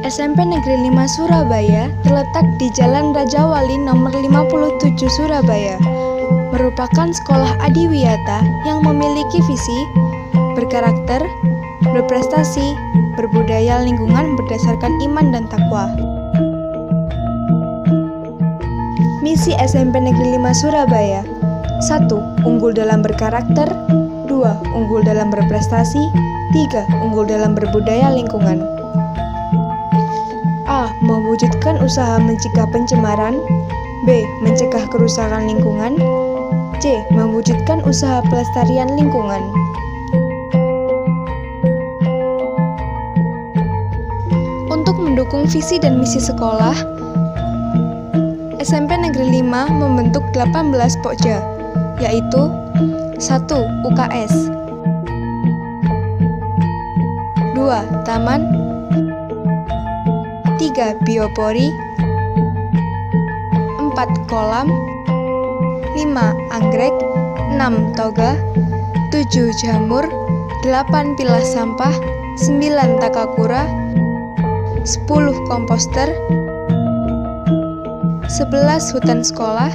SMP Negeri 5 Surabaya terletak di Jalan Raja Wali nomor 57 Surabaya. Merupakan sekolah adiwiyata yang memiliki visi, berkarakter, berprestasi, berbudaya lingkungan berdasarkan iman dan takwa. Misi SMP Negeri 5 Surabaya: 1. Unggul dalam berkarakter. 2. Unggul dalam berprestasi. 3. Unggul dalam berbudaya lingkungan. A. Mewujudkan usaha mencegah pencemaran. B. Mencegah kerusakan lingkungan. C. Mewujudkan usaha pelestarian lingkungan. Untuk mendukung visi dan misi sekolah, SMP Negeri 5 membentuk 18 Pokja, yaitu 1. UKS, 2. Taman, 3. Biopori, 4. Kolam, 5. Anggrek, 6. Toga, 7. Jamur, 8. Pilah sampah, 9. Takakura, 10. Komposter, 11. Hutan sekolah,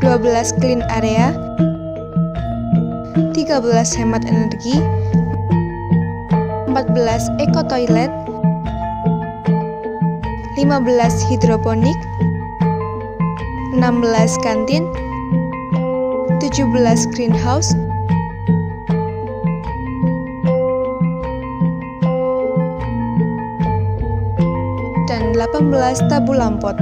12. Clean area, 13. Hemat energi, 14. Eco toilet, 15. Hidroponik, 16. Kantin, 17. Greenhouse, dan 18. Tabu lampot.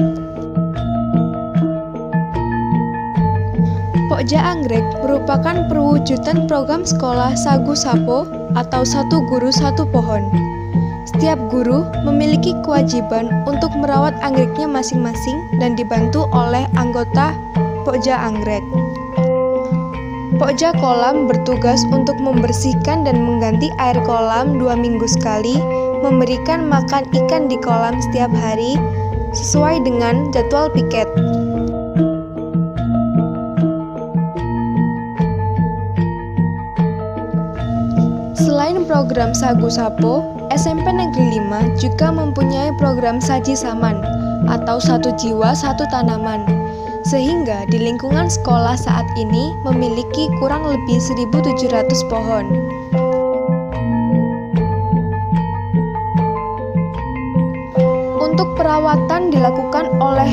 Pokja Anggrek merupakan perwujudan program sekolah Sagu Sapo atau satu guru satu pohon. Setiap guru memiliki kewajiban untuk merawat anggreknya masing-masing dan dibantu oleh anggota Pokja Anggrek. Pokja Kolam bertugas untuk membersihkan dan mengganti air kolam 2 minggu sekali, memberikan makan ikan di kolam setiap hari sesuai dengan jadwal piket. Selain program Sagu Sapo, SMP Negeri 5 juga mempunyai program Saji Saman atau satu jiwa satu tanaman, sehingga di lingkungan sekolah saat ini memiliki kurang lebih 1.700 pohon. Untuk perawatan dilakukan oleh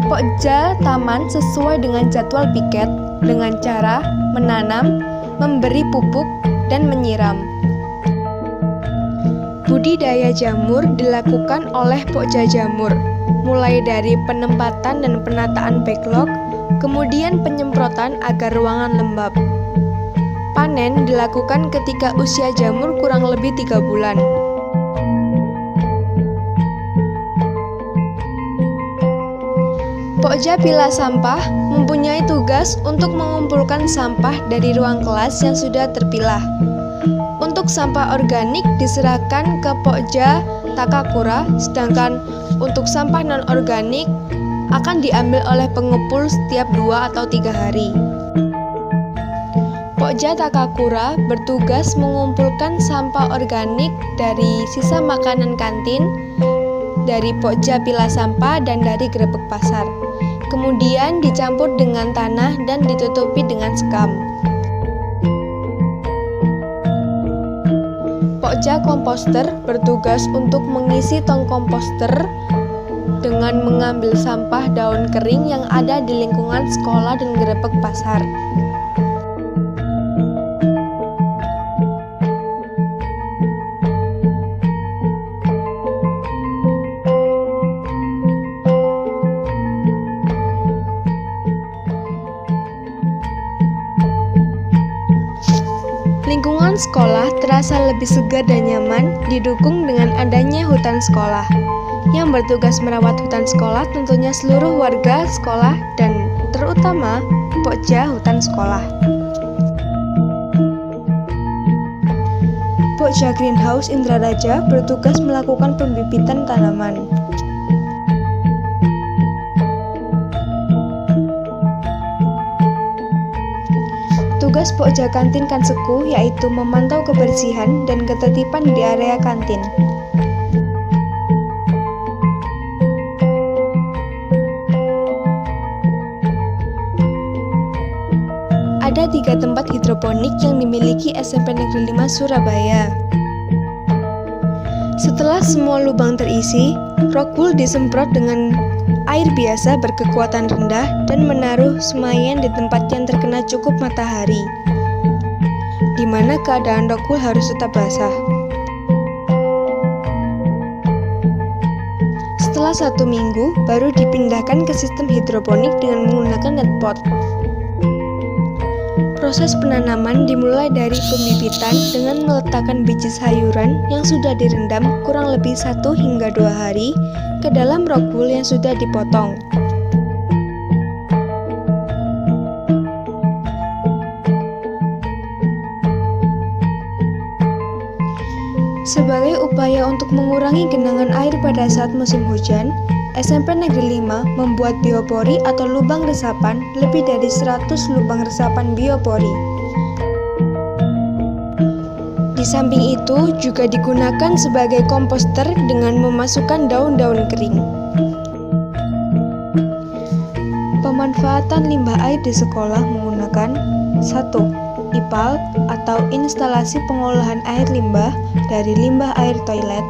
Pokja Taman sesuai dengan jadwal piket dengan cara menanam, memberi pupuk, dan menyiram. Budidaya jamur dilakukan oleh Pokja Jamur, mulai dari penempatan dan penataan backlog, kemudian penyemprotan agar ruangan lembab. Panen dilakukan ketika usia jamur kurang lebih 3 bulan. Pokja Pilah Sampah mempunyai tugas untuk mengumpulkan sampah dari ruang kelas yang sudah terpilah. Untuk sampah organik diserahkan ke Pokja Takakura, sedangkan untuk sampah non-organik akan diambil oleh pengepul setiap 2 atau 3 hari. Pokja Takakura bertugas mengumpulkan sampah organik dari sisa makanan kantin, dari Pokja Pilah Sampah, dan dari grebek pasar. Kemudian dicampur dengan tanah dan ditutupi dengan sekam. Pokja Komposter bertugas untuk mengisi tong komposter dengan mengambil sampah daun kering yang ada di lingkungan sekolah dan grebek pasar. Lingkungan sekolah terasa lebih segar dan nyaman didukung dengan adanya hutan sekolah. Yang bertugas merawat hutan sekolah tentunya seluruh warga sekolah dan terutama Pokja Hutan Sekolah. Pokja Greenhouse Indraraja bertugas melakukan pembibitan tanaman. Tugas Pokja Kantin Kanseku yaitu memantau kebersihan dan ketertiban di area kantin. ada 3 tempat hidroponik yang dimiliki SMP Negeri 5 Surabaya. Setelah semua lubang terisi, rockwool disemprot dengan air biasa berkekuatan rendah dan menaruh semaian di tempat yang terkena cukup matahari, di mana keadaan rockwool harus tetap basah. Setelah 1 minggu, baru dipindahkan ke sistem hidroponik dengan menggunakan net pot. Proses penanaman dimulai dari pembibitan dengan meletakkan biji sayuran yang sudah direndam kurang lebih 1 hingga 2 hari ke dalam rockwool yang sudah dipotong. Sebagai upaya untuk mengurangi genangan air pada saat musim hujan, SMP Negeri 5 membuat biopori atau lubang resapan lebih dari 100 lubang resapan biopori. Di samping itu juga digunakan sebagai komposter dengan memasukkan daun-daun kering. Pemanfaatan limbah air di sekolah menggunakan 1. IPAL atau instalasi pengolahan air limbah dari limbah air toilet.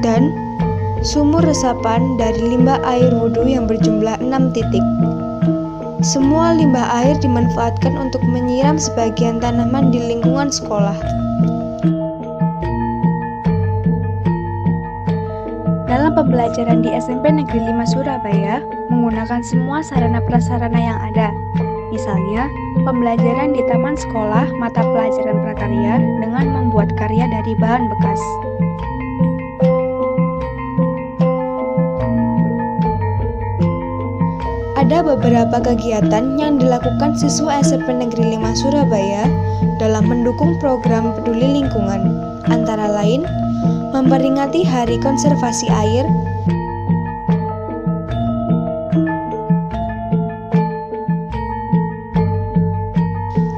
Dan sumur resapan dari limbah air wudhu yang berjumlah 6 titik. Semua limbah air dimanfaatkan untuk menyiram sebagian tanaman di lingkungan sekolah. Dalam pembelajaran di SMP Negeri 5 Surabaya, menggunakan semua sarana prasarana yang ada. Misalnya, pembelajaran di taman sekolah mata pelajaran prakarya dengan membuat karya dari bahan bekas. Ada beberapa kegiatan yang dilakukan siswa SMP Negeri 5 Surabaya dalam mendukung program peduli lingkungan, antara lain memperingati Hari Konservasi Air,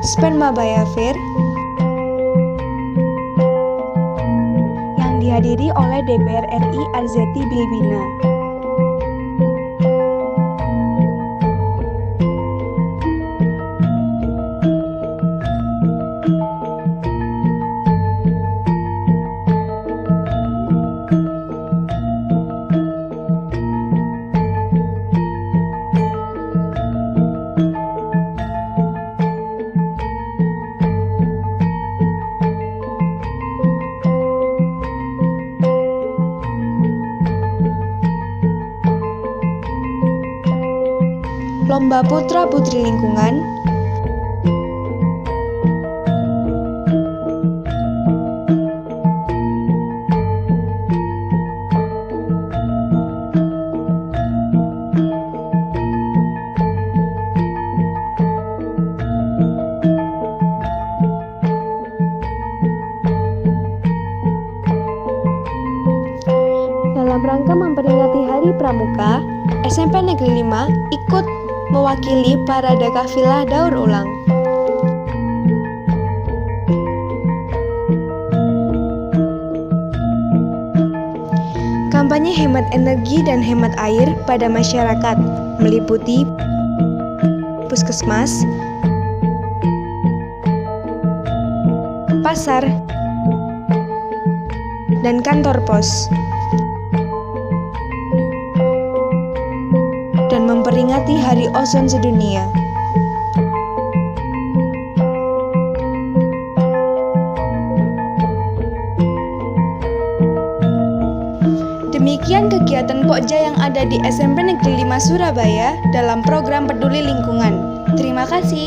Spenmabaya Fair, yang dihadiri oleh DPR RI Arzetti Bilbina. Lomba Putra Putri Lingkungan, dalam rangka memperingati Hari Pramuka, SMP Negeri 5 ikut mewakili Parade Kafilah Daur Ulang. Kampanye hemat energi dan hemat air pada masyarakat meliputi puskesmas, pasar, dan kantor pos, dan memperingati Hari Ozon Sedunia. Demikian kegiatan Pokja yang ada di SMP Negeri 5 Surabaya dalam program peduli lingkungan. Terima kasih.